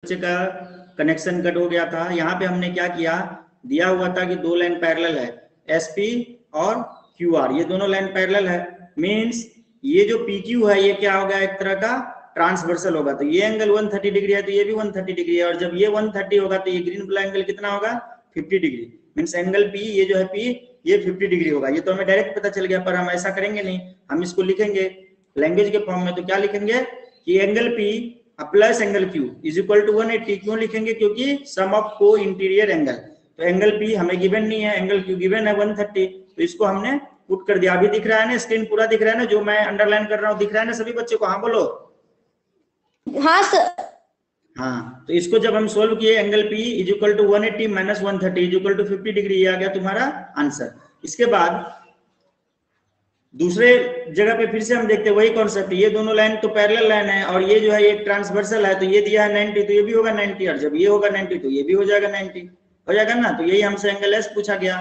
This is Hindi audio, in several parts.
बच्चे का कनेक्शन कट हो गया था। यहाँ पे हमने क्या किया, दिया हुआ था कि दो लाइन पैरेलल है, एसपी और क्यूआर, ये दोनों लाइन पैरेलल है। मींस ये जो पीक्यू है ये क्या होगा, एक तरह का ट्रांसवर्सल होगा। तो ये एंगल 130 डिग्री है तो ये भी 130 डिग्री है, और जब ये 130 होगा तो ये ग्रीन वाला एंगल कितना होगा, 50 डिग्री। मींस एंगल पी, ये जो है पी, ये 50 डिग्री होगा। ये तो हमें डायरेक्ट पता चल गया, पर हम ऐसा करेंगे नहीं, हम इसको लिखेंगे लैंग्वेज के फॉर्म में। तो क्या लिखेंगे कि angle P plus angle Q is equal to 180। क्यों लिखेंगे, क्योंकि सम ऑफ को इंटीरियर एंगल। तो एंगल पी हमें गिवन नहीं है, एंगल क्यू गिवन है 130, तो इसको हमने पुट कर दिया। अभी दिख रहा है ना, स्क्रीन पूरा दिख रहा है ना, जो मैं अंडरलाइन कर रहा हूँ दिख रहा है ना सभी बच्चों को? हाँ बोलो। हाँ सर। हाँ, तो इसको जब हम सोल्व किए, angle P is equal to 180 minus 130 is equal to 50 degree, ये आ गया तुम्हारा आंसर। इसके बाद दूसरे जगह पे फिर से हम देखते हैं वही कॉन्सेप्ट, ये दोनों लाइन तो पैरेलल लाइन है, और ये जो है एक ट्रांसवर्सल है, तो ये दिया है 90 तो ये भी होगा 90, और जब ये होगा 90 तो ये भी हो जाएगा 90, हो जाएगा ना। तो यही हमसे एंगल एस पूछा गया,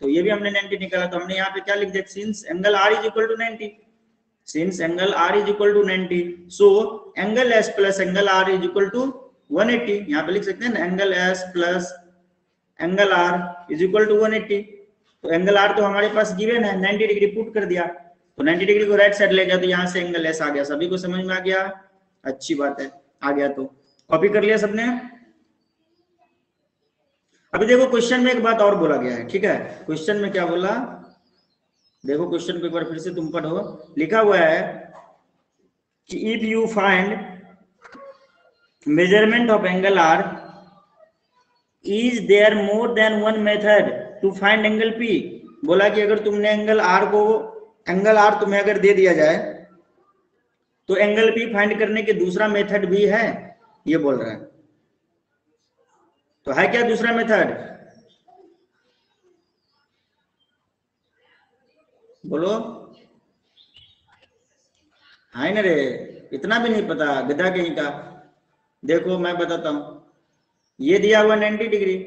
तो ये भी हमने 90 निकाला। तो हमने यहाँ पे क्या लिख दिया, since angle R is equal to 90, since angle R is equal to 90, so angle S plus angle R is equal to 180। यहाँ पे लिख सकते हैं ना, angle S plus angle R is equal to 180। तो एंगल आर तो हमारे पास गिवन है, 90 डिग्री पुट कर दिया, तो 90 डिग्री को राइट साइड ले गया, तो यहाँ से एंगल एस आ गया। सभी को समझ में आ गया? अच्छी बात है, आ गया। तो कॉपी कर लिया सबने? अभी देखो क्वेश्चन में एक बात और बोला गया है, ठीक है? क्वेश्चन में क्या बोला, देखो क्वेश्चन को एक बार फिर से तुम पढ़ो। लिखा हुआ है कि if you find measurement of angle R, is there more than one method to find angle P. बोला कि अगर तुमने एंगल आर तुम्हें अगर दे दिया जाए तो एंगल पी फाइंड करने के दूसरा मेथड भी है, ये बोल रहा है। तो है क्या दूसरा मेथड, बोलो? है ना रे, इतना भी नहीं पता, गधा कहीं का। देखो मैं बताता हूं, ये दिया हुआ 90 डिग्री,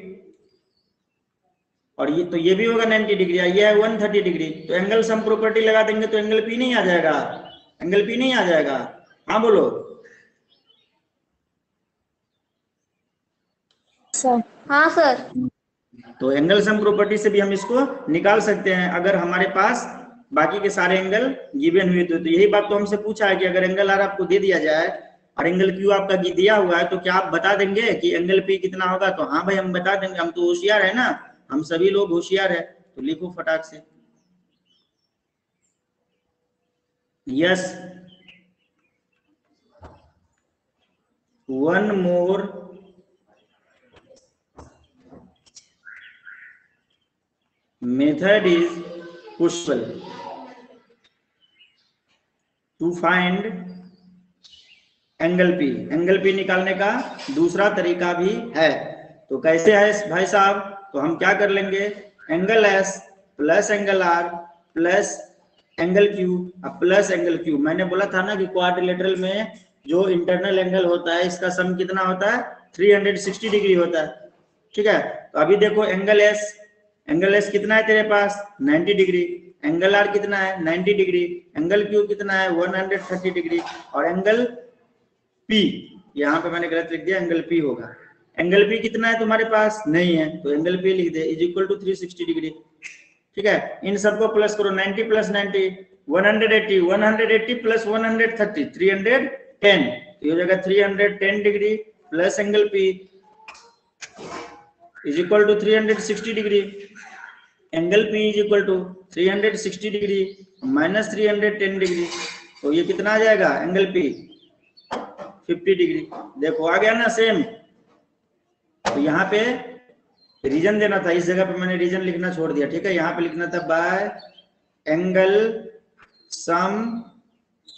और ये तो ये भी होगा 90 डिग्री, ये है 130 डिग्री, तो एंगल सम प्रॉपर्टी लगा देंगे तो एंगल पी नहीं आ जाएगा, एंगल पी नहीं आ जाएगा? हाँ बोलो। सर हाँ सर। तो एंगल सम प्रॉपर्टी से भी हम इसको निकाल सकते हैं, अगर हमारे पास बाकी के सारे एंगल गिवन हुए तो यही बात तो हमसे पूछा है कि अगर एंगल आर आपको दे दिया जाए और एंगल क्यू आपका दिया हुआ है, तो क्या आप बता देंगे कि एंगल पी कितना होगा? तो हाँ भाई, हम बता देंगे, हम तो होशियार है ना, हम सभी लोग होशियार है। तो लिखो फटाक से, yes, one more method is possible to find angle P. Angle P निकालने का दूसरा तरीका भी है। तो कैसे है भाई साहब? तो हम क्या कर लेंगे, angle S plus angle R plus angle Q plus angle Q. मैंने बोला था ना कि क्वाड्रिलेटरल में जो इंटरनल एंगल होता है इसका सम कितना होता है, 360 डिग्री होता है, ठीक है? तो अभी देखो एंगल एस कितना है तेरे पास, 90 डिग्री, एंगल आर कितना है, 90 डिग्री, एंगल क्यू कितना है, 130 डिग्री, और एंगल पी, यहाँ पे मैंने गलत लिख दिया, एंगल पी होगा। एंगल पी कितना है तुम्हारे पास, नहीं है, तो एंगल पी लिख दे इज इक्वल टू 360 डिग्री, ठीक है? इन सबको प्लस करो, 90 प्लस 90 180, 180 प्लस 130 310, तो ये हो जाएगा 310 degree plus angle P is equal to 360 degree, angle P is equal to 360 degree minus 310 degree, तो ये कितना आ जाएगा, एंगल पी 50 डिग्री। देखो आ गया ना सेम। तो यहाँ पे रीजन देना था, इस जगह पे मैंने रीजन लिखना छोड़ दिया, ठीक है? यहाँ पे लिखना था बाय एंगल सम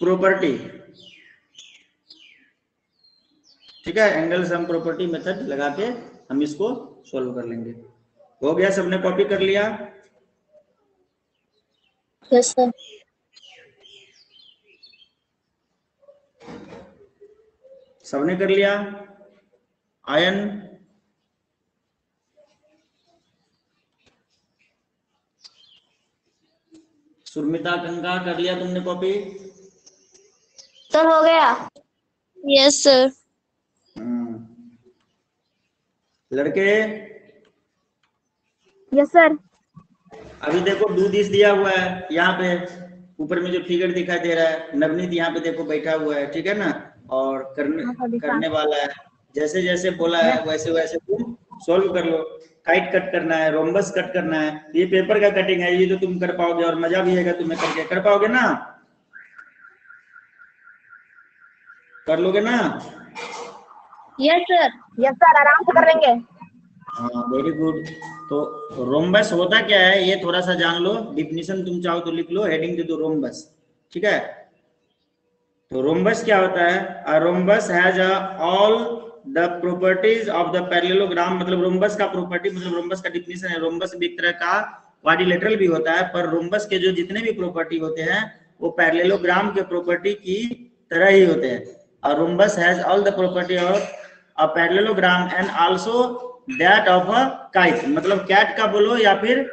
प्रॉपर्टी, ठीक है? एंगल सम प्रॉपर्टी मेथड लगा के हम इसको सॉल्व कर लेंगे। हो गया, सबने कॉपी कर लिया? Yes sir. सबने कर लिया? आयन, सुर्मिता, कंका, कर लिया तुमने कॉपी? सर हो गया। Yes sir. लड़के यस सर। अभी देखो डू दिस दिया हुआ है यहाँ पे, ऊपर में जो फिगर दिखाई दे रहा है, नवनीत यहाँ पे देखो बैठा हुआ है, ठीक है ना, और करने वाला है। जैसे जैसे बोला है वैसे वैसे तुम सोल्व कर लो। काइट कट करना है, रोम्बस कट करना है, ये पेपर का कटिंग है, ये तो तुम कर पाओगे और मजा भी आएगा तुम्हें करके। कर पाओगे ना? कर लोगे ना? Yes sir. यस सर, आराम से कर लेंगे। हाँ वेरी गुड। तो रोम्बस होता क्या है ये थोड़ा सा जान लो, डिफिनीशन तुम चाहो तो लिख लो, हेडिंग दे दो रोम्बस, ठीक है। तो रोम्बस क्या होता है? A rhombus has all the properties of the parallelogram. मतलब रोम्बस का प्रॉपर्टी, मतलब रोम्बस का डिफिनीशन है, रोम्बस भी एक तरह का क्वाड्रिलेटरल भी होता है, पर रोम्बस के जो जितने भी प्रॉपर्टी होते हैं वो पैरेललोग्राम के प्रॉपर्टी की तरह ही होते हैं। और rhombus has all the property of a parallelogram and also that of a kite. मतलब कैट का बोलो या फिर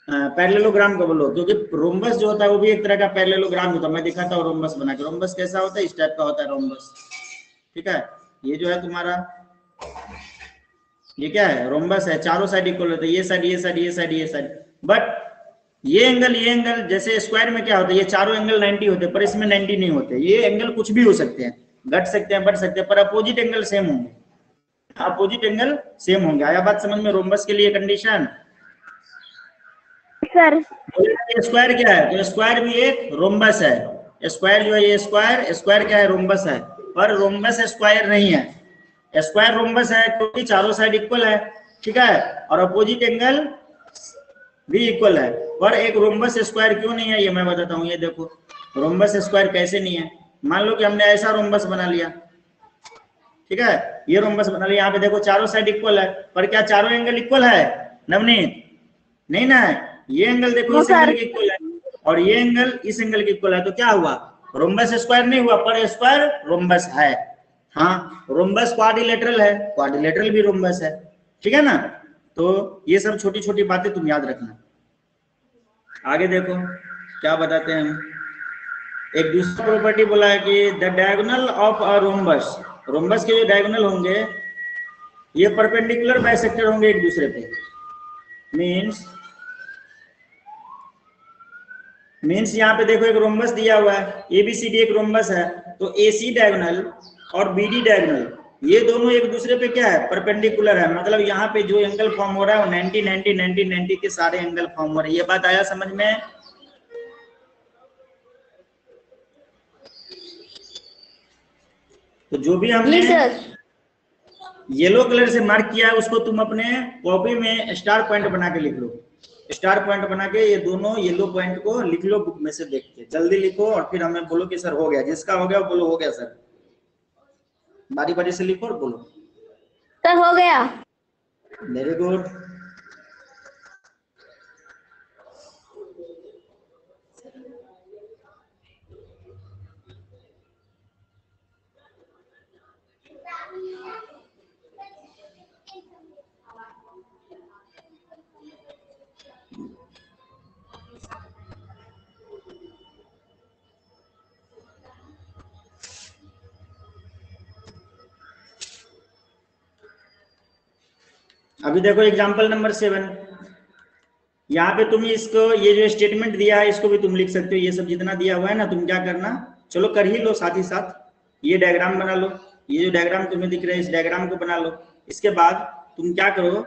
पैरेललोग्राम का बोलो, क्योंकि रोम्बस जो होता है वो भी एक तरह का पैरेललोग्राम होता है। मैं दिखाता हूँ रोम्बस बना के। रोम्बस कैसा होता है? इस टाइप का होता है रोम्बस, ठीक है। ये जो है तुम्हारा, ये क्या है? रोम्बस है, चारों साइड इक्वल होता है, ये साइड ये साइड ये साइड ये साइड। बट ये एंगल जैसे स्क्वायर में क्या होता है, ये चारों एंगल 90 होते हैं, पर इसमें 90 नहीं होते। ये एंगल कुछ भी हो सकते हैं, घट सकते हैं, बढ़ सकते हैं, पर अपोजिट एंगल सेम होंगे। अपोजिट एंगल सेम होंगे। आया बात समझ में? रोम्बस के लिए कंडीशन सर। स्क्वायर क्या है? तो स्क्वायर भी एक रोम्बस है। स्क्वायर जो है ये स्क्वायर क्या है? रोम्बस है। पर रोम्बस स्क्वायर नहीं है, स्क्वायर रोम्बस है क्योंकि चारों साइड इक्वल है, ठीक है, और अपोजिट एंगल भी इक्वल है। पर एक रोम्बस स्क्वायर क्यों नहीं है ये मैं बताता हूँ। ये देखो रोम्बस स्क्वायर कैसे नहीं है। मान लो कि हमने ऐसा रोम्बस बना लिया, ठीक है, ये रोम्बस बना लिया, यहाँ पे देखो चारों साइड इक्वल है, पर क्या चारों एंगल इक्वल है नवनीत? नहीं ना। ये एंगल देखो इस एंगल के इक्वल है और ये एंगल इस एंगल के इक्वल है, तो क्या हुआ? रोम्बस स्क्वायर नहीं हुआ, पर स्क्वायर रोम्बस है। हाँ, रोम्बस क्वाड्रिलेटरल है, क्वाड्रिलेटरल भी रोम्बस है, ठीक है ना। तो ये सब छोटी छोटी बातें तुम याद रखना। आगे देखो क्या बताते हैं हम। एक दूसरा प्रॉपर्टी बोला है कि the diagonal of a rhombus, rhombus के जो डायगोनल होंगे ये परपेंडिकुलर बाइसेक्टर होंगे एक दूसरे पे। मीन्स यहाँ पे देखो एक रोम्बस दिया हुआ है, एबीसीडी एक रोम्बस है, तो एसी डायगोनल और बीडी डायगोनल ये दोनों एक दूसरे पे क्या है? परपेंडिकुलर है। मतलब यहाँ पे जो एंगल फॉर्म हो रहा है वो 90 90 90 90 के सारे एंगल फॉर्म हो रहे हैं। ये बात आया समझ में? तो जो भी हमने येलो कलर से मार्क किया है उसको तुम अपने कॉपी में स्टार पॉइंट बना के लिख लो। स्टार पॉइंट बना के ये दोनों येलो पॉइंट को लिख लो बुक में से देख के। जल्दी लिखो और फिर हमें बोलो कि सर हो गया। जिसका हो गया वो बोलो हो गया सर। बारी बारी से लिखो और बोलो सर हो गया। Very good. अभी देखो एग्जांपल नंबर 7। यहाँ पे तुम इसको ये जो स्टेटमेंट दिया है इसको भी तुम लिख सकते हो। ये सब जितना दिया हुआ है ना, तुम क्या करना, चलो कर ही लो साथ ही साथ। ये डायग्राम बना लो, ये जो डायग्राम तुम्हें दिख रहा है इस डायग्राम को बना लो। इसके बाद तुम क्या करो,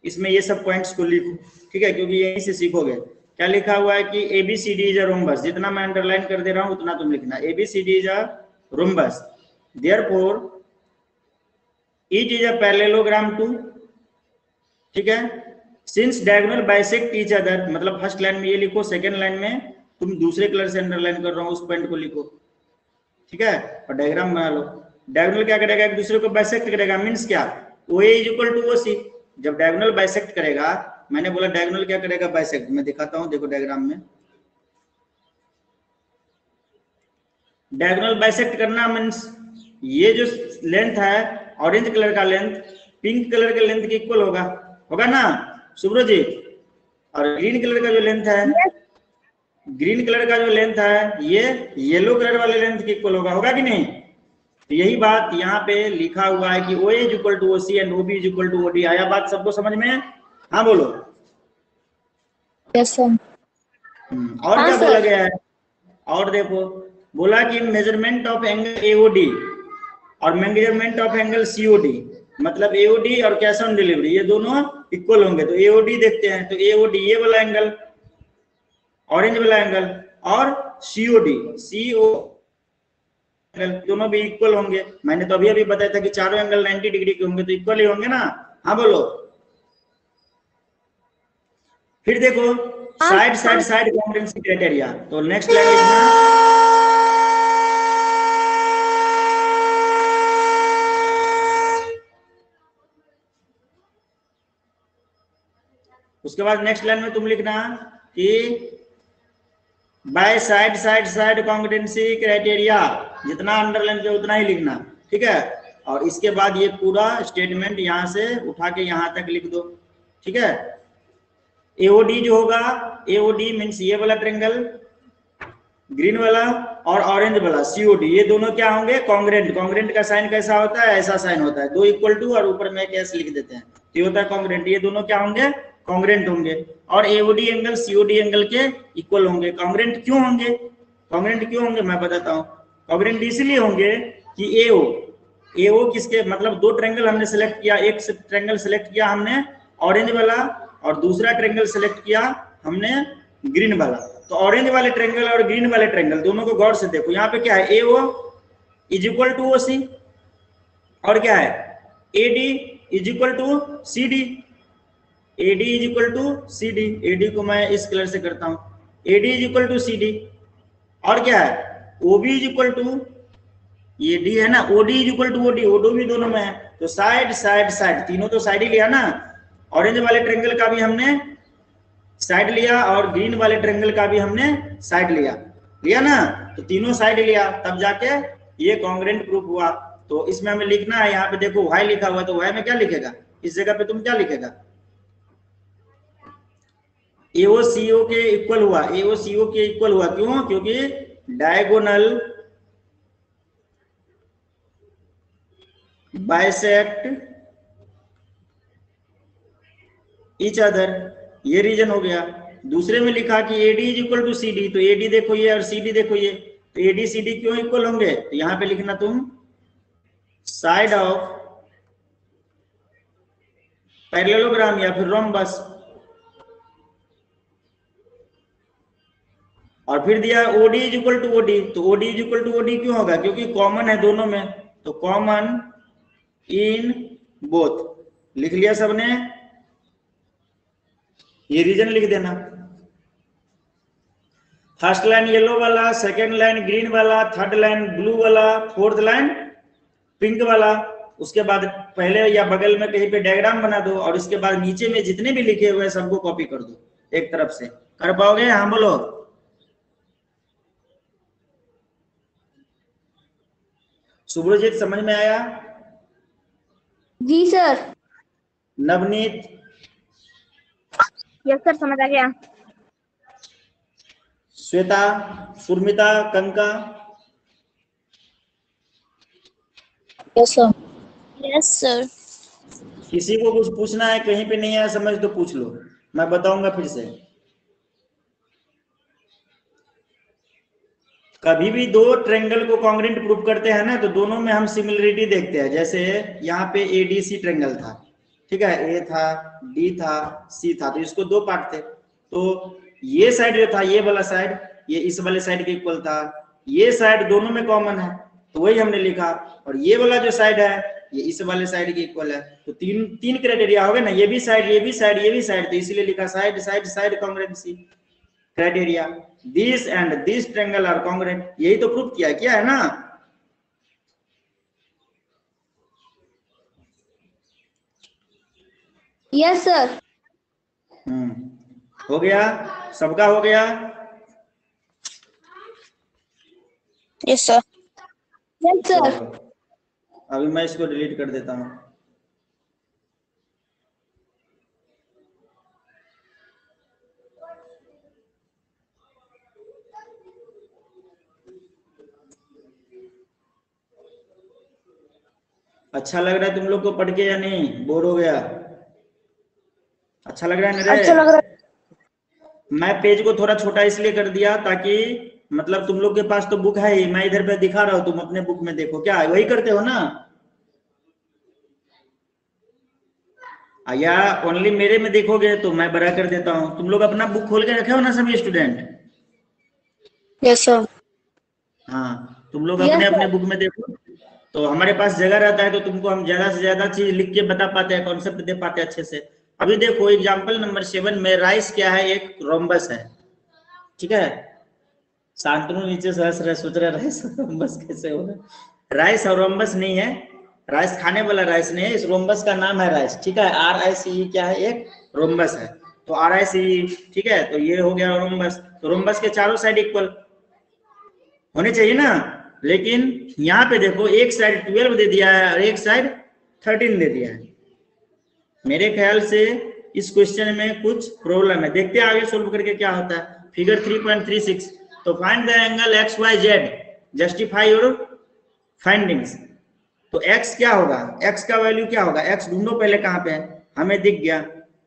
इसमें ये सब पॉइंट्स को लिखो, ठीक है, क्योंकि यहीं से सीखोगे। क्या लिखा हुआ है कि एबीसीडी इज अ रोम्बस। जितना मैं अंडरलाइन कर दे रहा हूँ उतना तुम लिखना। ABCD is a rhombus, therefore it is a parallelogram too, ठीक है, since diagonal bisect each other. मतलब फर्स्ट लाइन में ये लिखो, सेकंड लाइन में तुम दूसरे कलर से अंडरलाइन कर रहा हूँ उस पॉइंट को लिखो, ठीक है, और डायग्राम बना लो। डायगोनल क्या करेगा? एक दूसरे को बाइसेक्ट करेगा। मींस क्या? OA is equal to OC। जब डायगोनल बाइसेक्ट करेगा, मैंने बोला डायगोनल क्या करेगा? बाइसेक्ट। मैं दिखाता हूँ, देखो डायग्राम में। डायगोनल बाइसेक्ट करना मींस ये जो लेंथ है, ऑरेंज कलर का लेंथ पिंक कलर के लेंथ के इक्वल होगा, होगा ना सुब्रजीत? और ग्रीन कलर का जो लेंथ है, ग्रीन कलर का जो लेंथ है ये येलो कलर वाले लेंथ के इक्वल होगा, होगा कि नहीं? तो यही बात यहाँ पे लिखा हुआ है कि O is equal to O C and O B is equal to O D. आया बात सबको समझ में? हाँ बोलो। Yes sir. और हाँ क्या बोला सर। गया है? और देखो, बोला कि मेजरमेंट ऑफ एंगल एओडी और मेजरमेंट ऑफ एंगल सीओडी, मतलब एओडी और कैश ऑन डिलीवरी ये दोनों इक्वल होंगे। तो एओडी देखते हैं, तो एओडी ये वाला एंगल, ऑरेंज वाला एंगल, और सीओडी सीओ एंगल दोनों भी इक्वल होंगे। मैंने तो अभी अभी बताया था कि चारों एंगल 90 डिग्री के होंगे, तो इक्वल ही होंगे ना। हाँ बोलो। फिर देखो side side side congruency criteria, तो नेक्स्ट लाइन लिखना। उसके बाद नेक्स्ट लाइन में तुम लिखना कि by side side side congruency criteria, जितना अंडरलाइन किया उतना ही लिखना, ठीक है। और इसके बाद ये पूरा स्टेटमेंट यहां से उठा के यहां तक लिख दो, ठीक है। एओडी जो होगा, एओडी मीन्स ये वाला ट्रेंगल ग्रीन वाला और ऑरेंज वाला सीओडी, ये दोनों क्या होंगे? कॉन्ग्रुएंट। कॉन्ग्रुएंट का साइन कैसा होता है? ऐसा साइन होता है, दो इक्वल टू और ऊपर में कैस लिख देते हैं, तो ये होता है कॉन्ग्रुएंट। ये दोनों क्या होंगे? कॉन्ग्रुएंट होंगे। और एओडी एंगल सीओडी एंगल के इक्वल होंगे। कॉन्ग्रुएंट क्यों होंगे? कॉन्ग्रुएंट क्यों होंगे मैं बताता हूँ। कॉन्ग्रुएंट इसलिए होंगे कि एओ एओ किसके, मतलब दो ट्रेंगल हमने सेलेक्ट किया, एक ट्रेंगल सेलेक्ट किया हमने ऑरेंज वाला और दूसरा ट्रेंगल सेलेक्ट किया हमने ग्रीन वाला। तो ऑरेंज वाले ट्रेंगल और ग्रीन वाले ट्रेंगल दोनों को गौर से देखो, यहाँ पे क्या है? AO is equal to O C, और क्या है? AD is equal to C D. AD is equal to C D, AD को मैं इस कलर से करता हूं, AD is equal to C D. और क्या है? ओबी इज इक्वल टू, ये डी है ना, OD is equal to OD, ओडो भी दोनों में है। तो साइड साइड साइड, तीनों तो साइड ही लिया ना। ऑरेंज वाले ट्रेंगल का भी हमने साइड लिया और ग्रीन वाले ट्रेंगल का भी हमने साइड लिया, लिया ना। तो तीनों साइड लिया, तब जाके ये कॉन्ग्रुएंट प्रूफ हुआ। तो इसमें हमें लिखना है, यहाँ पे देखो वाई लिखा हुआ है, तो वाई में क्या लिखेगा? इस जगह पे तुम क्या लिखेगा? एओ सीओ के इक्वल हुआ, एओ सीओ के इक्वल हुआ, क्यों? क्योंकि डायगोनल बाइसेक्ट ईच अदर, ये रीजन हो गया। दूसरे में लिखा कि AD is equal to C D, तो एडी देखो ये और सी डी देखो ये, तो एडी सी डी क्यों इक्वल होंगे? तो यहां पे लिखना तुम साइड ऑफ पैरेललोग्राम या फिर रोम्बस। और फिर दिया OD is equal to OD, तो OD is equal to OD क्यों होगा? क्योंकि कॉमन है दोनों में, तो कॉमन इन बोथ। लिख लिया सबने? ये रीजन लिख देना। फर्स्ट लाइन येलो वाला, सेकेंड लाइन ग्रीन वाला, थर्ड लाइन ब्लू वाला, फोर्थ लाइन पिंक वाला। उसके बाद पहले या बगल में कहीं पे डायग्राम बना दो, और उसके बाद नीचे में जितने भी लिखे हुए हैं सबको कॉपी कर दो एक तरफ से। कर पाओगे? हाँ बोलो। सुब्रजीत समझ में आया? जी सर। नवनीत? यस सर, समझ आ गया। Shweta? Surmita? Kanka? Yes sir. Yes sir. किसी को कुछ पूछना है, कहीं पे नहीं आया समझ तो पूछ लो, मैं बताऊंगा फिर से। कभी भी दो ट्रेंगल को कॉन्ग्रुएंट प्रूव करते हैं ना, तो दोनों में हम सिमिलरिटी देखते हैं। जैसे यहाँ पे एडीसी ट्रेंगल था, ठीक है, ए था, डी था, सी था, तो इसको दो पार्ट थे। तो ये साइड जो था, ये वाला साइड, ये इस वाले साइड के इक्वल था, ये साइड दोनों में कॉमन है, तो वही हमने लिखा। और ये वाला जो साइड है, ये इस वाले साइड के इक्वल है, तो तीन तीन क्राइटेरिया हो गए ना, ये भी साइड, ये भी साइड, ये भी साइड, तो इसीलिए लिखा side side side congruency criteria. This and this triangle are congruent, यही तो प्रूफ किया, क्या है ना। Yes sir. हो गया, सबका हो गया। Yes sir. Yes sir. अभी मैं इसको डिलीट कर देता हूँ। अच्छा लग रहा है तुम लोग को पढ़ के या नहीं? बोर हो गया? अच्छा लग रहा है ना रे? अच्छा लग रहा है। मैं पेज को थोड़ा छोटा इसलिए कर दिया ताकि मतलब तुम लोग के पास तो बुक है ही, मैं इधर पे दिखा रहा हूँ, तुम अपने बुक में देखो। क्या वही करते हो ना? या ओनली मेरे में देखोगे तो मैं बड़ा कर देता हूँ। तुम लोग अपना बुक खोल के रखे हो ना सभी स्टूडेंट? Yes sir. हाँ, तुम लोग Yes, अपने अपने sir. बुक में देखो। तो हमारे पास जगह रहता है तो तुमको हम ज्यादा से ज्यादा चीज लिख के बता पाते हैं, कॉन्सेप्ट दे पाते हैं अच्छे से। अभी देखो एग्जाम्पल नंबर 7 में राइस क्या है? एक रोम्बस है, ठीक है। शांतनु नीचे से हंस रहे, सोच रहे राइस और रोम्बस कैसे होगा। राइस और रोम्बस नहीं है, राइस खाने वाला राइस नहीं है, इस रोम्बस का नाम है राइस, ठीक है। RICE क्या है? एक रोम्बस है। तो RICE, ठीक है। तो ये हो गया रोम्बस। तो रोम्बस के चारों साइड इक्वल होने चाहिए ना। लेकिन यहाँ पे देखो एक साइड 12 दे दिया है और एक साइड 13 दे दिया है। मेरे ख्याल से इस क्वेश्चन में कुछ प्रॉब्लम है। देखते हैं आगे सोल्व करके क्या होता है। फिगर 3.36, तो find the angle XYZ, justify your findings. तो x क्या होगा? x का वैल्यू क्या होगा? x ढूंढो पहले कहाँ पे है, हमें दिख गया।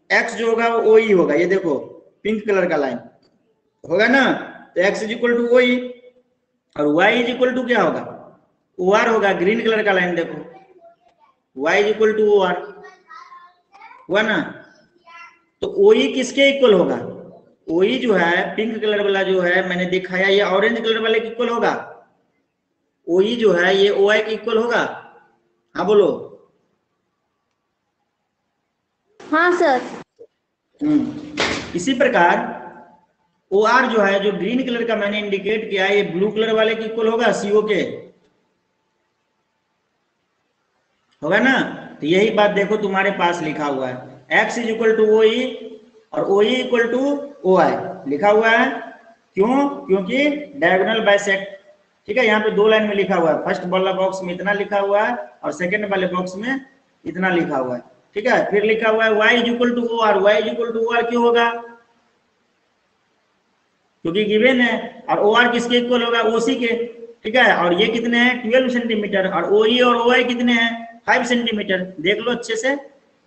x जो होगा वो OE होगा, ये देखो पिंक कलर का लाइन होगा ना। तो x is equal to OE और y इज इक्वल टू क्या होगा? OR होगा, ग्रीन कलर का लाइन देखो, y is equal to OR हुआ ना। तो OE किसके इक्वल होगा? OE जो है पिंक कलर वाला जो है मैंने दिखाया, ये ऑरेंज कलर वाले के इक्वल होगा। OE जो है ये OI के इक्वल होगा। हाँ बोलो। हाँ सर। इसी प्रकार OR जो है, जो ग्रीन कलर का मैंने इंडिकेट किया, ये ब्लू कलर वाले के इक्वल होगा, CO के होगा ना। तो यही बात देखो तुम्हारे पास लिखा हुआ है, x is equal to OE और OE इक्वल टू OI लिखा हुआ है। क्यों? क्योंकि डायगोनल बाइसेक्ट, ठीक है। यहाँ पे दो लाइन में लिखा हुआ है, फर्स्ट वाला बॉक्स में इतना लिखा हुआ है और सेकंड वाले बॉक्स में इतना लिखा हुआ है, ठीक है। फिर लिखा हुआ है y is equal to OR, y is equal to OR क्यों होगा? क्योंकि गिवन है। और OR किसके इक्वल होगा? OC के, ठीक है। और ये कितने हैं? 12 सेंटीमीटर। और OE और OI कितने हैं? 5 सेंटीमीटर। देख लो अच्छे से।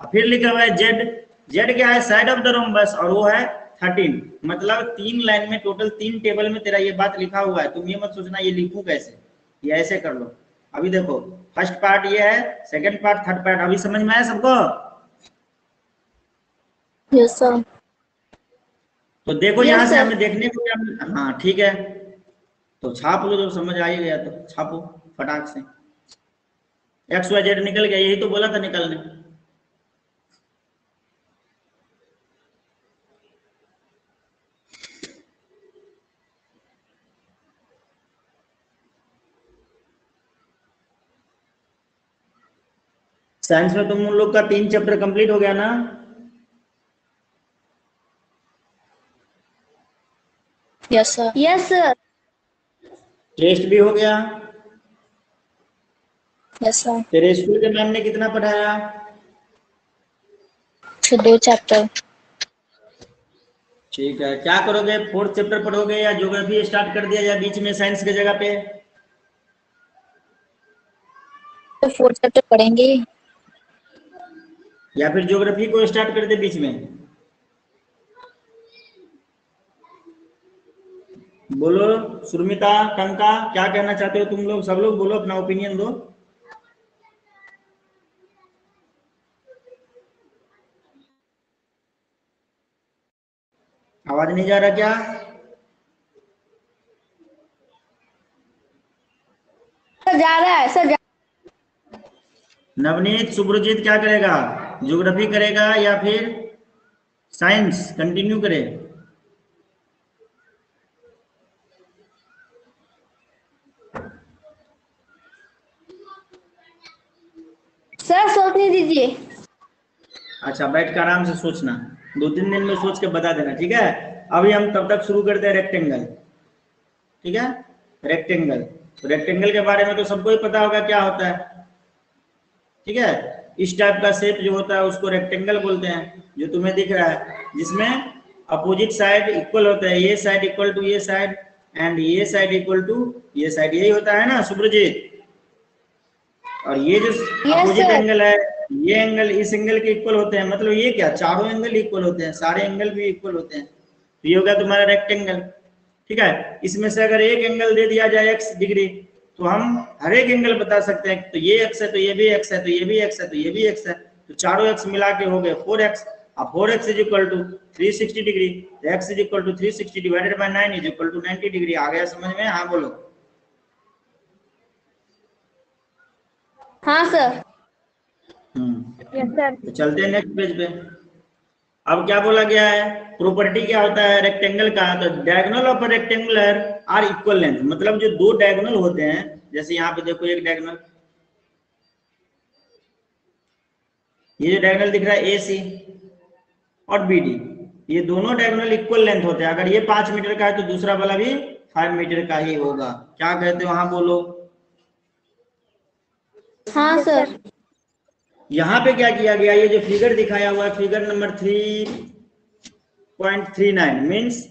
फिर लिखा हुआ है Z, Z क्या है? साइड ऑफ द रोम्बस, और वो है 13। मतलब 3 लाइन में टोटल 3 टेबल में तेरा ये बात लिखा हुआ है। तुम ये मत सोचना ये लिखूं कैसे, ये ऐसे कर लो। अभी देखो फर्स्ट पार्ट ये है, सेकंड पार्ट, थर्ड पार्ट। अभी समझ में आया सबको? Yes sir. तो देखो Yes, यहाँ से sir. हमें देखने को क्या, हाँ ठीक है। तो छाप लो, जब समझ आ ही गया तो छापो फटाक से। XYZ निकल गया, यही तो बोला था निकलने। साइंस में तुम लोग का 3 चैप्टर कंप्लीट हो गया ना? Yes sir. Yes sir. Test भी हो गया? Yes sir. तेरे स्कूल के मैम ने कितना पढ़ाया? 2 चैप्टर। ठीक है, क्या करोगे? 4th चैप्टर पढ़ोगे या ज्योग्राफी स्टार्ट कर दिया या बीच में साइंस की जगह पे? तो 4 चैप्टर पढ़ेंगे या फिर ज्योग्राफी को स्टार्ट कर दे बीच में? बोलो सुरमिता, टंका, क्या कहना चाहते हो तुम लोग? सब लोग बोलो, अपना ओपिनियन दो। आवाज नहीं जा रहा क्या? सर। जा रहा है सर। नवनीत, सुब्रजीत क्या करेगा? ज्योग्राफी करेगा या फिर साइंस कंटिन्यू करे? सर सोचने दीजिए। अच्छा, बैठ कर आराम से सोचना, 2-3 दिन में सोच के बता देना, ठीक है। अभी हम तब तक शुरू करते हैं रेक्टेंगल, ठीक है। रेक्टेंगल, तो रेक्टेंगल के बारे में तो सबको ही पता होगा क्या होता है, ठीक है। इस टाइप का शेप जो होता है उसको रेक्टेंगल बोलते हैं, जो तुम्हें दिख रहा है, जिसमें अपोजिट साइड इक्वल होता है, ये साइड इक्वल टू ये साइड एंड ये साइड इक्वल टू ये साइड, यही होता है ना सुब्रजीत? और ये जो अपोजिट एंगल है, ये एंगल इस एंगल के इक्वल होते हैं, मतलब ये क्या, चारों एंगल इक्वल होते हैं, सारे एंगल भी इक्वल होते हैं। तो ये होगा तुम्हारा रेक्टेंगल। ठीक है, इसमें से अगर एक एंगल दे दिया जाए x डिग्री, तो हम हर एक एंगल बता सकते हैं, तो ये x है, तो ये भी x है, तो ये भी x है, तो ये भी x है, तो चारों x मिला के हो गए 4x। अब 4x is equal to 360 degree, x is equal to 360 divided by 9 is equal to 90 degree. आ गया समझ में? हाँ बोलो। हाँ सर। Yes sir. तो चलते हैं नेक्स्ट पेज पे। अब क्या बोला गया है, प्रॉपर्टी क्या होता है रेक्टेंगल का, तो diagonal of rectangular are equal length, मतलब जो दो डायगोनल होते हैं, जैसे यहाँ पे देखो एक डायगोनल, ये जो डायगोनल दिख रहा है ए सी और बी डी, ये दोनों डायगोनल इक्वल लेंथ होते हैं। अगर ये 5 मीटर का है तो दूसरा वाला भी 5 मीटर का ही होगा। क्या कहते हो? हाँ बोलो। हाँ सर। यहाँ पे क्या किया गया, ये जो फिगर दिखाया हुआ है, फिगर नंबर 3.39 मीन्स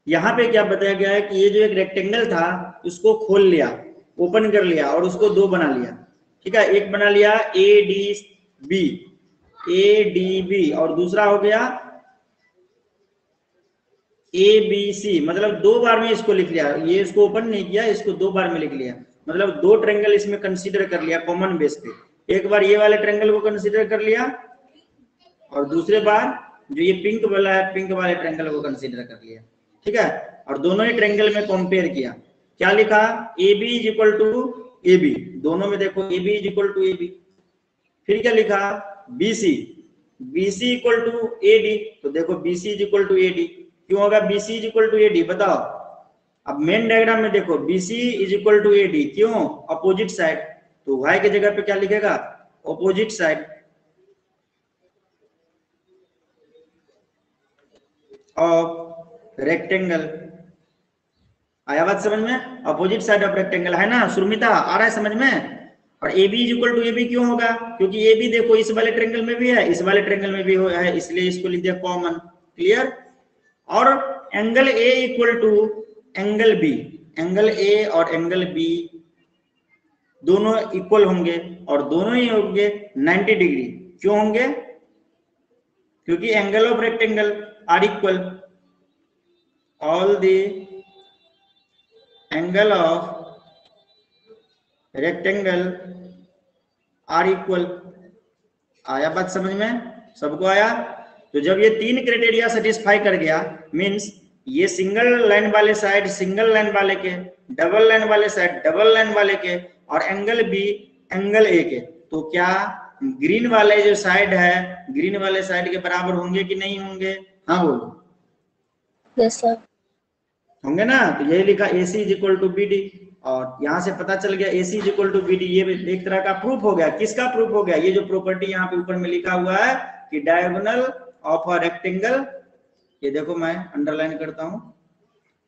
यहाँ पे क्या बताया गया है कि ये जो एक रेक्टेंगल था उसको खोल लिया, ओपन कर लिया और उसको दो बना लिया। ठीक है, एक बना लिया ए डी बी और दूसरा हो गया ए बी सी, मतलब दो बार में इसको लिख लिया, ये इसको ओपन नहीं किया, इसको दो बार में लिख लिया, मतलब दो ट्रायंगल इसमें कंसीडर कर लिया कॉमन बेस पे। एक बार ये वाले ट्रायंगल को कंसीडर कर लिया और दूसरे बार जो ये पिंक वाला है, पिंक वाले ट्रायंगल को कंसीडर कर लिया। ठीक है, और दोनों ही ट्रायंगल में कंपेयर किया। क्या लिखा? A B is equal to A B, दोनों में देखो A B is equal to A B. फिर क्या लिखा? B C equal to A D, तो देखो B C is equal to A D. क्यों होगा B C is equal to A D, बताओ। अब मेन डायग्राम में देखो B C is equal to A D, क्यों? अपोजिट साइड, तो वाई की जगह पे क्या लिखेगा? Opposite side of rectangle. आया बात समझ में? अपोजिट साइड ऑफ रेक्टेंगल है ना सुरमिता, आ रहा है समझ में? और A B is equal to A B क्यों होगा? क्योंकि ए बी देखो इस वाले ट्रायंगल में भी है, इस वाले ट्रायंगल में भी है, इसलिए इसको लिख दिया कॉमन। क्लियर? और angle A equal to angle B, angle A और एंगल बी दोनों इक्वल होंगे और दोनों ही होंगे 90 डिग्री। क्यों होंगे? क्योंकि angle of rectangle are equal, all the angle of rectangle are equal. आया बात समझ में? सबको आया? तो जब ये तीन क्राइटेरिया सेटिस्फाई कर गया, मींस ये सिंगल लाइन वाले साइड सिंगल लाइन वाले के, डबल लाइन वाले साइड डबल लाइन वाले के, और एंगल बी एंगल ए के, तो क्या ग्रीन वाले जो साइड है ग्रीन वाले साइड के बराबर होंगे कि नहीं होंगे? हाँ बोलो। Yes sir. होंगे ना? तो यही लिखा A C is equal to B D, और यहां से पता चल गया A C is equal to B D. ये एक तरह का प्रूफ हो गया। किसका प्रूफ हो गया? ये जो प्रॉपर्टी यहाँ पे ऊपर में लिखा हुआ है कि डायगोनल ऑफ अ रेक्टेंगल, ये देखो मैं अंडरलाइन करता हूं,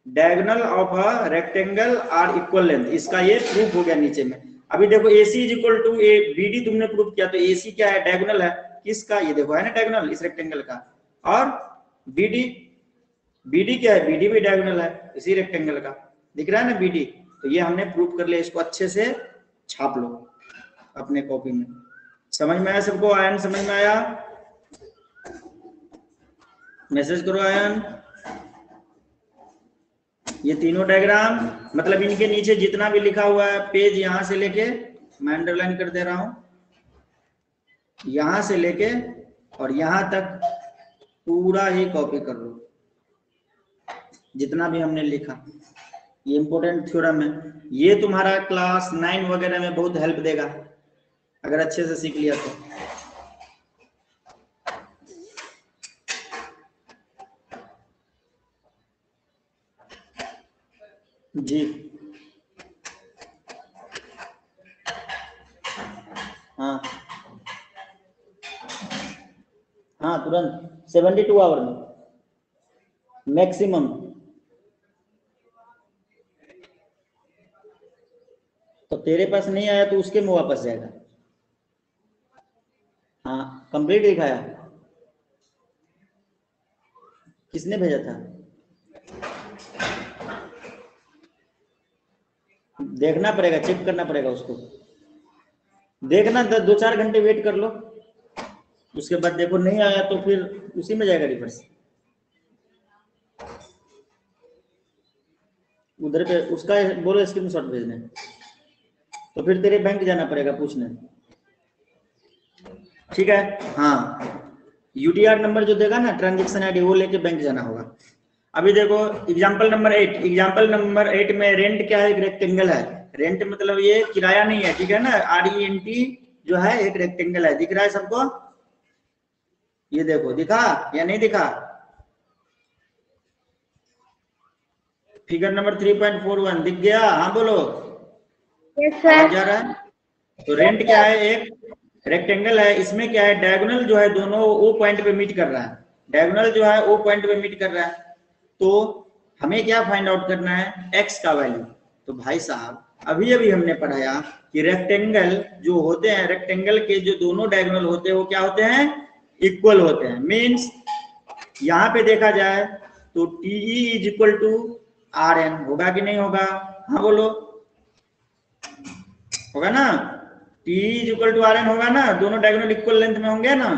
diagonal of a rectangle are equal length, इसका ये प्रूफ हो गया नीचे में। अभी देखो A C is equal to A B D तुमने प्रूफ किया, तो ए सी क्या है? डायगोनल है। किसका? ये देखो है ना डायगोनल इस रेक्टेंगल का। और बी डी क्या है? बी डी भी डायगोनल है इसी रेक्टेंगल का, दिख रहा है ना बी डी। तो ये हमने प्रूफ कर लिया, इसको अच्छे से छाप लो अपने कॉपी में। समझ में आया सबको? आयन समझ में आया? मैसेज करो आयन। ये तीनों डायग्राम, मतलब इनके नीचे जितना भी लिखा हुआ है पेज, यहां से लेके मैं अंडरलाइन कर दे रहा हूं, यहां से लेके और यहां तक पूरा ही कॉपी कर लो, जितना भी हमने लिखा। ये इंपॉर्टेंट थ्योरम है, ये तुम्हारा क्लास 9 वगैरह में बहुत हेल्प देगा अगर अच्छे से सीख लिया तो। जी हाँ हाँ, तुरंत 72 आवर में मैक्सिमम। तो तेरे पास नहीं आया तो उसके में वापस जाएगा। हाँ कंप्लीट दिखाया, किसने भेजा था? देखना पड़ेगा, चेक करना पड़ेगा उसको। देखना 2-4 घंटे वेट कर लो, उसके बाद देखो नहीं आया तो फिर उसी में जाएगा रिवर्स, उधर पे उसका बोलो स्क्रीनशॉट भेजने, तो फिर तेरे बैंक जाना पड़ेगा पूछने, ठीक है। हाँ, यूटीआर नंबर जो देगा ना ट्रांजेक्शन आईडी, वो लेके बैंक जाना होगा। अभी देखो एग्जांपल नंबर 8 में रेंट क्या है, एक रेक्टेंगल है। रेंट मतलब ये किराया नहीं है, ठीक है ना, RENT जो है एक रेक्टेंगल है, दिख रहा है सबको? ये देखो, दिखा या नहीं दिखा? फिगर नंबर 3.41 दिख गया? हाँ बोलो। Yes sir. जा रहा है? तो रेंट क्या है, एक रेक्टेंगल है, इसमें क्या है, डायगोनल जो है दोनों ओ पॉइंट पे मीट कर रहा है, डायगोनल जो है ओ पॉइंट पे मीट कर रहा है। तो हमें क्या फाइंड आउट करना है, एक्स का वैल्यू। तो भाई साहब अभी अभी हमने पढ़ाया कि रेक्टेंगल जो होते हैं, रेक्टेंगल के जो दोनों डायगोनल होते हैं वो क्या होते हैं, इक्वल होते हैं। मीन्स यहाँ पे देखा जाए तो TE is equal to RN होगा कि नहीं होगा? हाँ बोलो, होगा ना? TE is equal to RN होगा ना, दोनों डायगोनल इक्वल लेंथ में होंगे ना।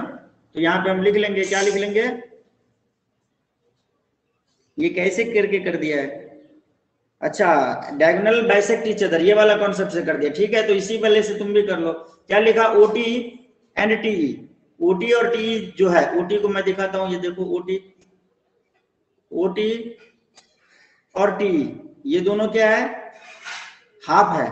तो यहाँ पे हम लिख लेंगे, क्या लिख लेंगे? ये कैसे करके कर दिया है? अच्छा, डायगोनल बाइसेक्ट ईच अदर, ये वाला कॉन्सेप्ट से कर दिया, ठीक है। तो इसी वाले से तुम भी कर लो। क्या लिखा? OT and TE। OT और TE जो है, OT को मैं दिखाता हूं, ये देखो OT और TE ये दोनों क्या है, हाफ है।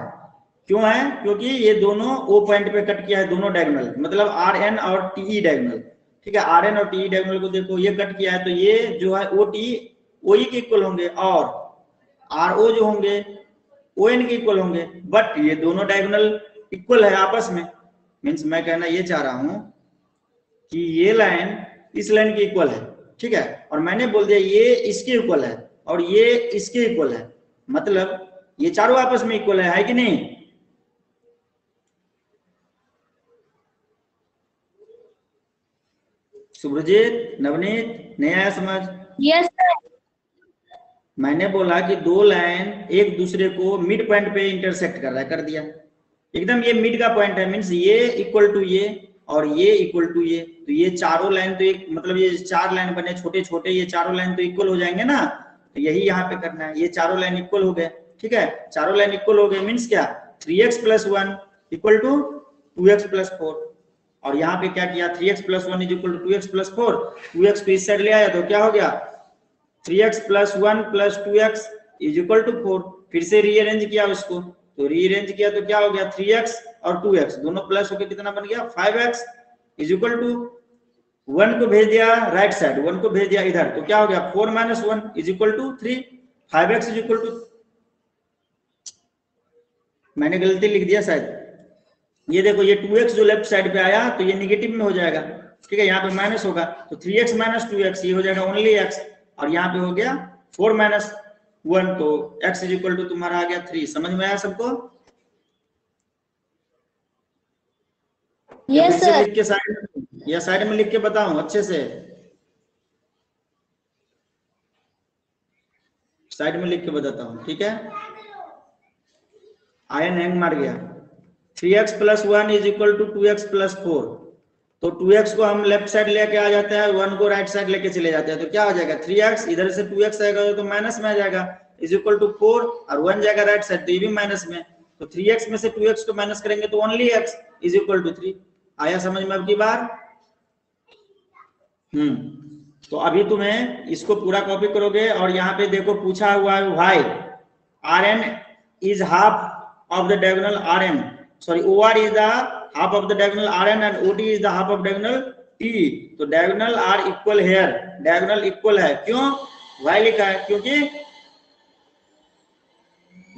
क्यों है? क्योंकि ये दोनों ओ पॉइंट पे कट किया है, दोनों डायगोनल, मतलब RN और TE डायगोनल, ठीक है। RN और TE डायगोनल को देखो, ये कट किया है, तो ये जो है OT OE के इक्वल होंगे, और RO जो होंगे ON के इक्वल होंगे। बट ये दोनों डायगोनल इक्वल है आपस में। मीन्स मैं कहना ये चाह रहा हूं कि ये लाइन इस लाइन के इक्वल है, ठीक है, और मैंने बोल दिया ये इसके इक्वल है और ये इसके इक्वल है, मतलब ये चारों आपस में इक्वल है कि नहीं? सुब्रजीत, नवनीत, नहीं आया समझ? Yes sir. मैंने बोला कि दो लाइन एक दूसरे को मिड पॉइंट पे इंटरसेक्ट कर रहा है, कर दिया एकदम, ये मिड का पॉइंट है। मीन्स ये इक्वल टू ये और ये इक्वल टू ये, तो ये चारों लाइन तो एक, मतलब ये 4 लाइन बने छोटे छोटे, ये चारों लाइन तो इक्वल हो जाएंगे ना। तो यही यहाँ पे करना है, ये चारों लाइन इक्वल हो गए, ठीक है, चारों लाइन इक्वल हो गए। मीन्स क्या, 3x + 1 इक्वल टू 2x + 4, और यहाँ पे क्या किया, 3x + 1 is equal to 2x + 4, 2x को इस साइड ले आया तो क्या हो गया, 3x + 1 + 2x is equal to 4। फिर से रीअरेंज किया उसको, तो रीअरेंज किया तो क्या हो गया, 3x और 2x दोनों प्लस होकर कितना बन गया, 5x इज इक्वल टू 1 को भेज दिया राइट साइड, 1 को भेज दिया इधर, तो क्या हो गया, 4 - 1 is equal to 3, 5x is equal to, मैंने गलती लिख दिया शायद, ये देखो ये 2x जो लेफ्ट साइड पे आया तो ये निगेटिव में हो जाएगा, ठीक है, यहाँ पे माइनस होगा, तो 3x - 2x ये हो जाएगा ओनली x, और यहाँ पे हो गया 4 - 1, तो x इज इक्वल टू तुम्हारा आ गया 3। समझ में आया सबको? Yes sir. लिख के साइड में, या साइड में लिख के बताऊं अच्छे से? साइड में लिख के बताता हूं, ठीक है। आयन हैंग मार गया, 3x + 1 is equal to 2x + 4, तो 2x को हम लेफ्ट साइड लेके आ जाते हैं, 1 को राइट साइड लेके चले जाते हैं, तो क्या हो जाएगा, 3x इधर से 2x आएगा तो माइनस में आ जाएगा, इज इक्वल टू 4, और 1 जाएगा राइट साइड तो ये भी माइनस में, तो 3x में से 2x को माइनस करेंगे तो only x is equal to 3। आया समझ में अब की बार? तो अभी तुम्हें इसको पूरा कॉपी करोगे, और यहाँ पे देखो पूछा हुआ है why RN is half of the diagonal RN, sorry OR is the half of the diagonal RN and OT is the half of diagonal TE, तो diagonal are equal here, diagonal equal है, क्यों y लिखा है, क्योंकि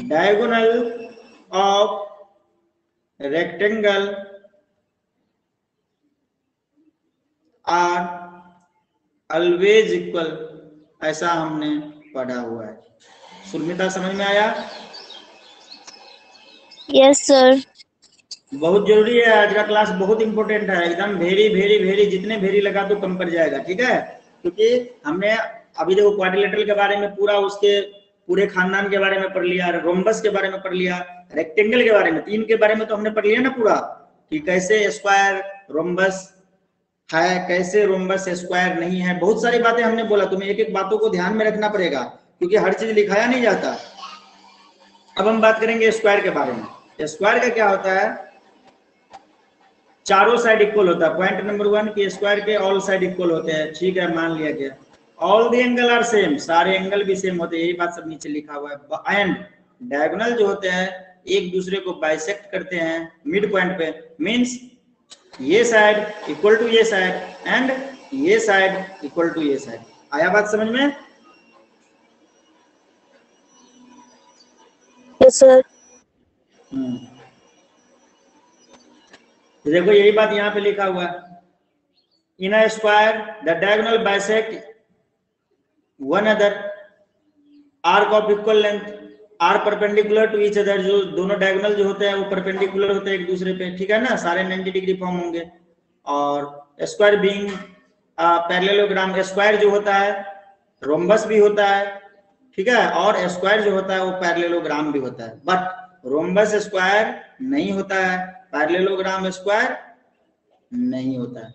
diagonal of rectangle are always equal, ऐसा हमने पढ़ा हुआ है। सुर्मिता समझ में आया? Yes sir. बहुत जरूरी है, आज का क्लास बहुत इंपॉर्टेंट है, एकदम वेरी वेरी वेरी, जितने वेरी लगा तो कम पड़ जाएगा, ठीक है, क्योंकि हमने अभी देखो क्वाड्रिलेटरल के बारे में पूरा, उसके पूरे खानदान के बारे में पढ़ लिया, रोम्बस के बारे में पढ़ लिया, रेक्टेंगल के बारे में, 3 के बारे में तो हमने पढ़ लिया ना पूरा, कि कैसे स्क्वायर रोम्बस है, कैसे रोम्बस स्क्वायर नहीं है। बहुत सारी बातें हमने बोला, तुम्हें एक एक बातों को ध्यान में रखना पड़ेगा क्योंकि हर चीज लिखाया नहीं जाता। अब हम बात करेंगे स्क्वायर के बारे में। स्क्वायर का क्या होता है, चारों साइड इक्वल होता है। पॉइंट नंबर 1 कि स्क्वायर के ऑल साइड इक्वल होते हैं, ठीक है, मान लिया गया। All the angle are same, सारे एंगल भी सेम होते हैं, यही बात सब नीचे लिखा हुआ है। एंड डायगोनल जो होते हैं एक दूसरे को बाइसेक्ट करते हैं मिड पॉइंट पे, मींस ये साइड इक्वल टू ये साइड एंड ये साइड इक्वल टू ये साइड। आया बात समझ में? Yes sir. देखो यही बात यहाँ पे लिखा हुआ है, in a square the diagonal bisect one other, arc of equal length are perpendicular to each other. जो दोनों डायगोनल जो होते हैं वो परपेंडिकुलर होते हैं एक दूसरे पे, ठीक है ना, सारे 90 डिग्री फॉर्म होंगे। और स्क्वायर बीइंग पैरेललोग्राम, स्क्वायर जो होता है रोम्बस भी होता है, ठीक है, और स्क्वायर जो होता है वो पैरेललोग्राम भी होता है, बट रोम्बस स्क्वायर नहीं होता है, पैरेललोग्राम स्क्वायर नहीं होता है।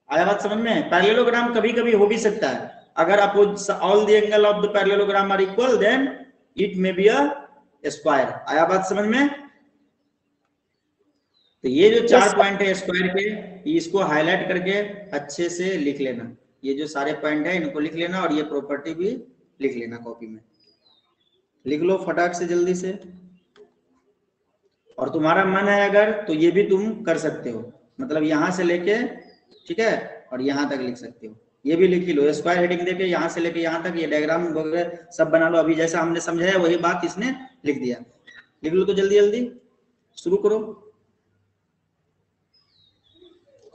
आया बात समझ में? पैरेललोग्राम कभी कभी हो भी सकता है, अगर all the angle of the parallelogram are equal then it may be a square. आया बात समझ में? तो ये जो चार पॉइंट है स्क्वायर के, इसको हाईलाइट करके अच्छे से लिख लेना। ये जो सारे पॉइंट है इनको लिख लेना और ये प्रॉपर्टी भी लिख लेना, कॉपी में लिख लो फटाक से जल्दी से। और तुम्हारा मन है अगर तो ये भी तुम कर सकते हो, मतलब यहां से लेके, ठीक है, और यहां तक लिख सकते हो। ये भी लिख लो, स्क्वायर हेडिंग देके यहां से लेके यहां तक ये डायग्राम वगैरह सब बना लो। अभी जैसा हमने समझाया वही बात इसने लिख दिया। लिख लो तो जल्दी जल्दी शुरू करो।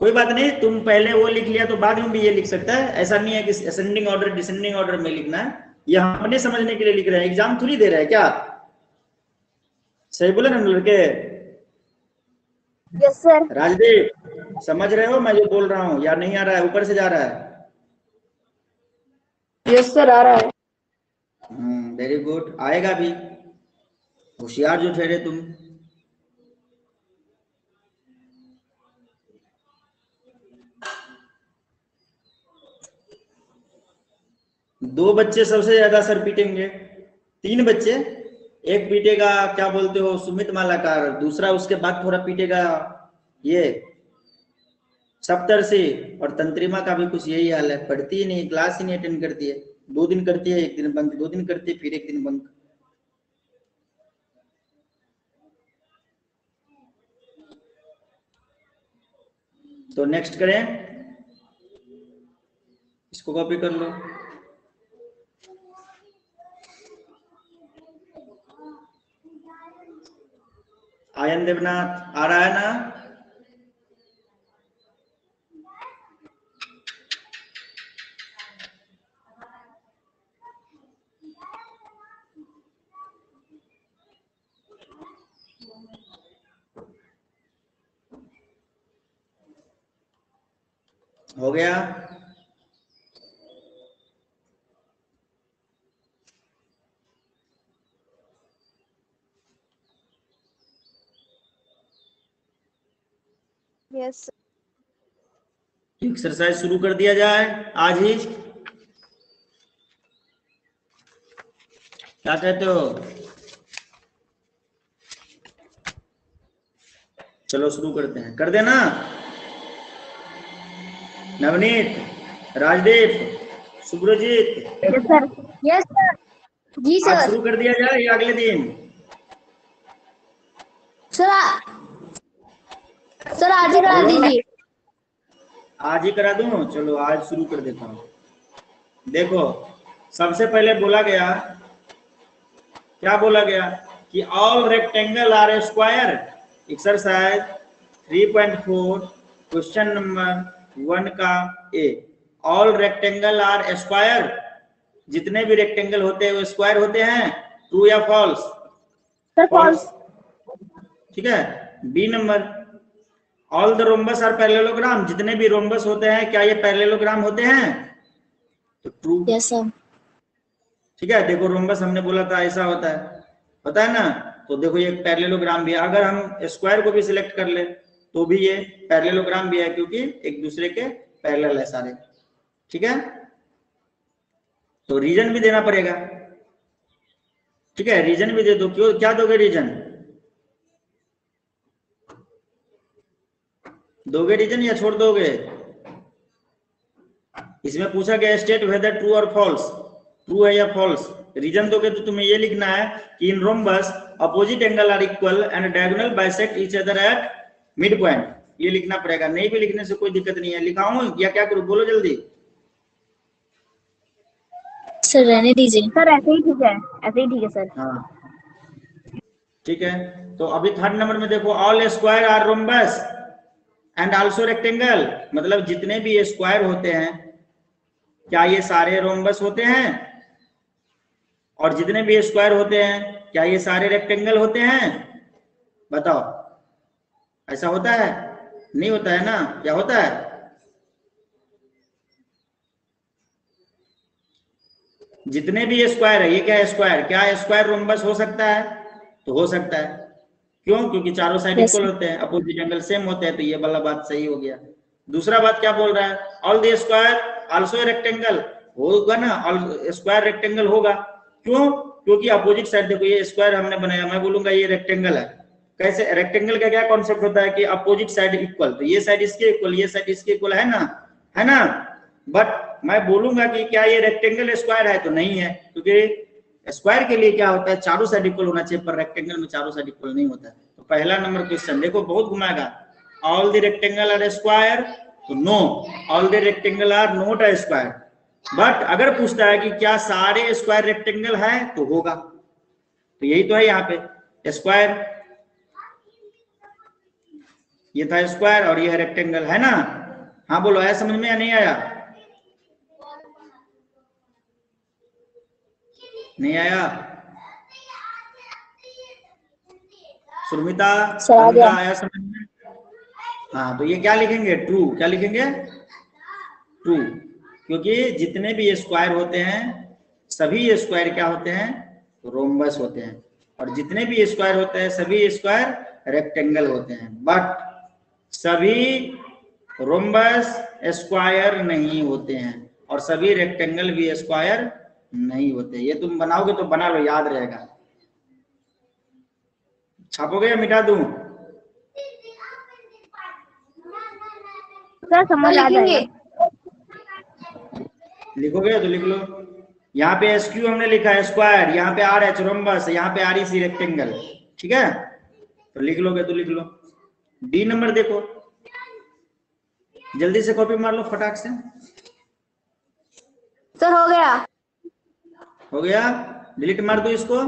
कोई बात नहीं, तुम पहले वो लिख लिया तो बाद में भी ये लिख सकता है, ऐसा नहीं है कि असेंडिंग ऑर्डर डिसेंडिंग ऑर्डर में लिखना है। ये हम अपने समझने के लिए लिख रहे हैं, एग्जाम थोड़ी दे रहे हैं क्या? सही बोले ना लड़के? Yes sir. राजदीप समझ रहे हो मैं जो बोल रहा हूँ या नहीं आ रहा है, ऊपर से जा रहा है? यस सर, आ रहा है। वेरी गुड, आएगा भी, होशियार जो ठहरे तुम। दो बच्चे सबसे ज्यादा सर पीटेंगे, 3 बच्चे, एक पीटेगा क्या बोलते हो सुमित मालाकार, दूसरा उसके बाद थोड़ा पीटेगा ये सप्तर्षि, और तंत्रिमा का भी कुछ यही हाल है, पढ़ती ही नहीं, क्लास ही नहीं अटेंड करती है, 2 दिन करती है, 1 दिन बंक, 2 दिन करती है फिर 1 दिन बंक। तो नेक्स्ट करें, इसको कॉपी कर लो। आयन देवनाथ आ रहा है ना? हो गया? यस। एक्सरसाइज शुरू कर दिया जाए आज ही, क्या कहते हो? चलो शुरू करते हैं, कर देना। Navneet, Rajdeep, Subrajit, yes sir. Yes sir. जी आज सर। शुरू कर दिया जाए या अगले दिन? सर सर आज ही करा दीजिए। आज ही करा दूं? चलो आज शुरू कर देता हूं। देखो सबसे पहले बोला गया, क्या बोला गया कि all rectangle are a square. Exercise 3.4 question number 1 का A, all rectangle are square, जितने भी रेक्टेंगल होते हैं वो स्क्वायर होते हैं, ट्रू या फॉल्स? Sir false. ठीक है। B number, all the rhombus are parallelogram, जितने भी रोम्बस होते हैं क्या ये पैरेललोग्राम होते हैं? तो ट्रू। Yes sir. ठीक है, देखो रोम्बस हमने बोला था ऐसा होता है, पता है ना, तो देखो ये पैरेललोग्राम भी है। अगर हम स्क्वायर को भी सिलेक्ट कर ले तो भी ये पैरेललोग्राम भी है, क्योंकि एक दूसरे के पैरेलल है सारे। ठीक है, तो रीजन भी देना पड़ेगा। ठीक है, रीजन भी दे दो। क्यों, क्या दोगे रीजन? दोगे रीजन या छोड़ दोगे? इसमें पूछा गया स्टेट वेदर ट्रू और फॉल्स, ट्रू है या फॉल्स। रीजन दोगे तो तुम्हें ये लिखना है कि in rhombus opposite angle are equal and diagonal bisect each other at mid point. ये लिखना पड़ेगा, नहीं भी लिखने से कोई दिक्कत नहीं है। लिखाऊं या क्या करूं, बोलो जल्दी। सर रहने दीजिए सर, ऐसे ही ठीक है, ऐसे ही ठीक है सर। हाँ ठीक है, तो अभी थर्ड नंबर में देखो, all square are rhombus and also rectangle. मतलब जितने भी स्क्वायर होते हैं, क्या ये सारे रोम्बस होते हैं? और जितने भी स्क्वायर होते हैं, क्या ये सारे रेक्टेंगल होते हैं? बताओ, ऐसा होता है? नहीं होता है ना। क्या होता है? जितने भी स्क्वायर है, ये क्या है स्क्वायर, क्या स्क्वायर रोम्बस हो सकता है? तो हो सकता है। क्यों? क्योंकि चारों साइड Yes, इक्वल होते हैं, अपोजिट एंगल सेम होते हैं, तो ये वाला बात सही हो गया। दूसरा बात क्या बोल रहा है? All the square also rectangle होगा ना, ऑल स्क्वायर रेक्टेंगल होगा। क्यों? क्योंकि अपोजिट साइड देखो, ये स्क्वायर हमने बनाया, मैं बोलूंगा ये रेक्टेंगल है। कैसे? रेक्टेंगल का क्या कॉन्सेप्ट होता है कि अपोजिट साइड इक्वल, तो ये साइड इसके इक्वल, ये साइड इसके इक्वल, है ना, है ना। बट मैं बोलूंगा कि क्या ये रेक्टेंगल स्क्वायर है? तो नहीं है, क्योंकि स्क्वायर के लिए क्या होता है, चारों साइड इक्वल होना चाहिए, पर रेक्टेंगल में चारों साइड इक्वल नहीं होता है। तो पहला नंबर क्वेश्चन देखो, बहुत घुमाएगा। All the rectangle are square, तो no, all the rectangle are not a square. But अगर पूछता है कि क्या सारे स्क्वायर रेक्टेंगल है, तो होगा। तो यही तो है यहाँ पे स्क्वायर, ये था स्क्वायर और ये है रेक्टेंगल, है ना। हाँ बोलो, आया समझ में या नहीं आया? नहीं आया? सुरमिता, अनका, आया समझ में? हाँ, तो ये क्या लिखेंगे? ट्रू। क्या लिखेंगे? ट्रू, क्योंकि जितने भी स्क्वायर होते हैं, सभी स्क्वायर क्या होते हैं? रोम्बस होते हैं। और जितने भी स्क्वायर होते हैं, सभी स्क्वायर रेक्टेंगल होते हैं। बट सभी रोम्बस स्क्वायर नहीं होते हैं, और सभी रेक्टेंगल भी स्क्वायर नहीं होते। ये तुम बनाओगे तो बना लो, याद रहेगा। छापोगे या मिटा दूं? सर समझ आ जाएगा। लिखोगे तो लिख लो। यहाँ पे एसक्यू हमने लिखा है स्क्वायर, यहाँ पे आर एच रोम्बस, यहाँ पे आर ई सी रेक्टेंगल। ठीक है, तो लिख लोगे तो लिख लो। डी नंबर देखो, जल्दी से कॉपी मार लो फटाक से। सर हो गया। हो गया, डिलीट मार दो इसको।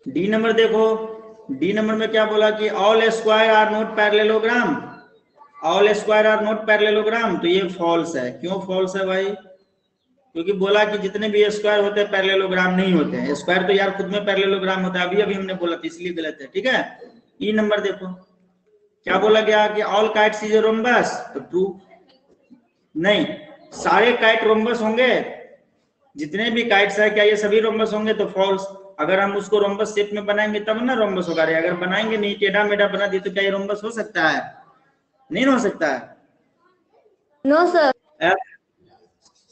डी नंबर देखो, डी नंबर में क्या बोला कि all square are not parallelogram, all square are not parallelogram. तो ये फॉल्स है। क्यों फॉल्स है भाई? क्योंकि बोला कि जितने भी स्क्वायर होते हैं पैरेललोग्राम नहीं होते हैं। स्क्वायर तो यार खुद में पैरेललोग्राम होता है, अभी अभी हमने बोला था, इसलिए गलत है। ठीक है, ई नंबर देखो, क्या बोला गया कि ऑल काइट्स इज रोम्बस, तो ट्रू। नहीं, सारे काइट रोम्बस होंगे, जितने भी काइट्स है क्या ये सभी रोम्बस होंगे? तो फॉल्स। अगर हम उसको रोम्बस शेप में बनाएंगे तब ना रोम्बस होगा। रे अगर बनाएंगे नहीं, टेढ़ा मेढ़ा बना दिए, तो क्या ये रोम्बस हो सकता है? नहीं हो सकता है। No sir.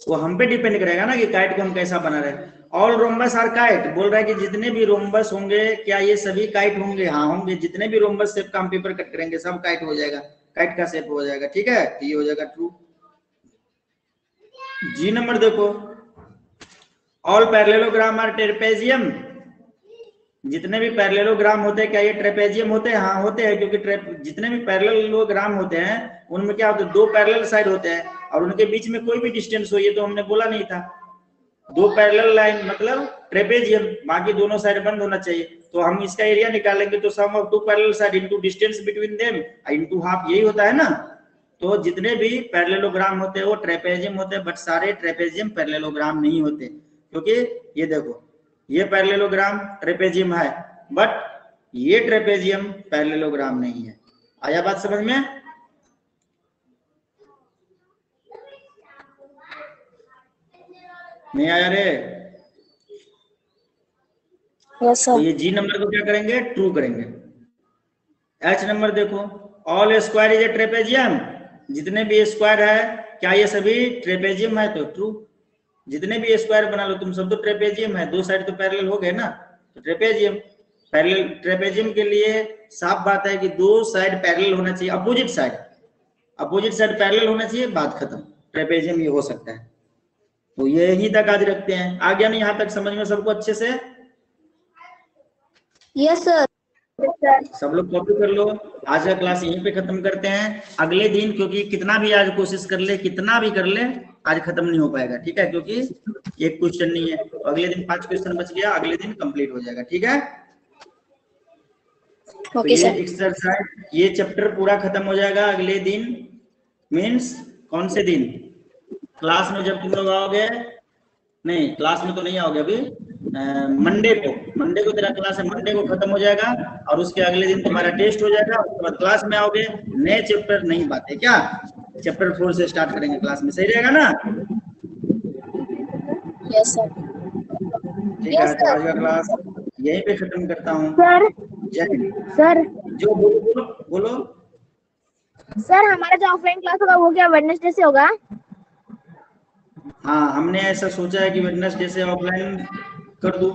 वो हम पे डिपेंड करेगा ना कि काइट को हम कैसा बना रहे हैं। ऑल रोम्बस आर काइट, बोल रहा है कि जितने भी रोम्बस होंगे, क्या ये सभी काइट होंगे? हाँ होंगे। जितने भी रोम्बस शेप का हम पेपर कट करेंगे, सब काइट हो जाएगा, काइट का शेप हो जाएगा। ठीक है, तो ये हो जाएगा ट्रू। जी नंबर देखो, ऑल पैरेललोग्राम आर ट्रेपेजियम। जितने भी पैरेललोग्राम होते हैं, क्या ये ट्रेपेजियम होते हैं? हाँ होते हैं, क्योंकि जितने भी पैरेललोग्राम होते हैं, उनमें क्या होता है? दो पैरेलल साइड होते हैं, और उनके बीच में कोई भी डिस्टेंस हो, ये तो हमने बोला नहीं था। दो पैरेलल लाइन मतलब ट्रेपेजियम, बाकी दोनों साइड बंद होना चाहिए। तो हम इसका एरिया निकालेंगे तो sum of two parallel side into distance between them into half, यही होता है ना। तो जितने भी पैरेललोग्राम होते हैं वो ट्रेपेजियम होते हैं, बट सारे ट्रेपेजियम पैरेललोग्राम नहीं होते। क्योंकि ये देखो, ये पैरेललोग्राम ट्रेपेजियम है, बट ये ट्रेपेजियम पैरेललोग्राम नहीं है। आया बात समझ में? नहीं आया रे? यस तो सर। ये जी नंबर को क्या करेंगे, ट्रू करेंगे। एच नंबर देखो, all square is a trapezium, जितने भी स्क्वायर है क्या ये सभी ट्रेपेजियम है, तो ट्रू। जितने भी स्क्वायर बना लो तुम सब तो ट्रेपेजियम है, दो साइड तो पैरेलल हो गए ना, तो ट्रेपेजियम। पैरेलल ट्रेपेजियम के लिए साफ बात है कि दो साइड पैरेलल होना चाहिए, अपोजिट साइड पैरेलल होना चाहिए, बात खत्म, ट्रेपेजियम ये हो सकता है। तो ये यहीं तक आज रखते हैं, आ गया ना यहाँ तक समझ में सबको अच्छे से? Yes sir. सब लोग कॉपी कर लो। आज का क्लास यहीं पे खत्म करते हैं। अगले दिन, क्योंकि कितना भी आज कोशिश कर ले, कितना भी कर ले, आज खत्म नहीं हो पाएगा, ठीक है, क्योंकि एक क्वेश्चन नहीं है, तो अगले दिन 5 क्वेश्चन बच गया, अगले दिन कंप्लीट हो जाएगा, ठीक है। तो ओके ये सर। एक्सरसाइज, ये चैप्टर पूरा खत्म हो जाएगा अगले दिन। मीन्स कौन से दिन? क्लास में जब तुम लोग आओगे, नहीं क्लास में तो नहीं आओगे अभी, मंडे को तेरा क्लास है, मंडे को खत्म हो जाएगा, और उसके अगले दिन तुम्हारा टेस्ट हो जाएगा, उसके बाद क्लास में आओगे, नए चैप्टर नई बातें, क्या चैप्टर 4 से स्टार्ट करेंगे क्लास में, सही रहेगा ना? Yes sir. ठीक है, तो आज का क्लास यहीं पे खत्म करता हूँ। सर सर जो बोलो बोलो। सर हमारा जो ऑफलाइन क्लास होगा वो क्या वेडनेसडे से होगा? हाँ, हमने ऐसा सोचा है कि वेडनेसडे से ऑफलाइन कर दूं।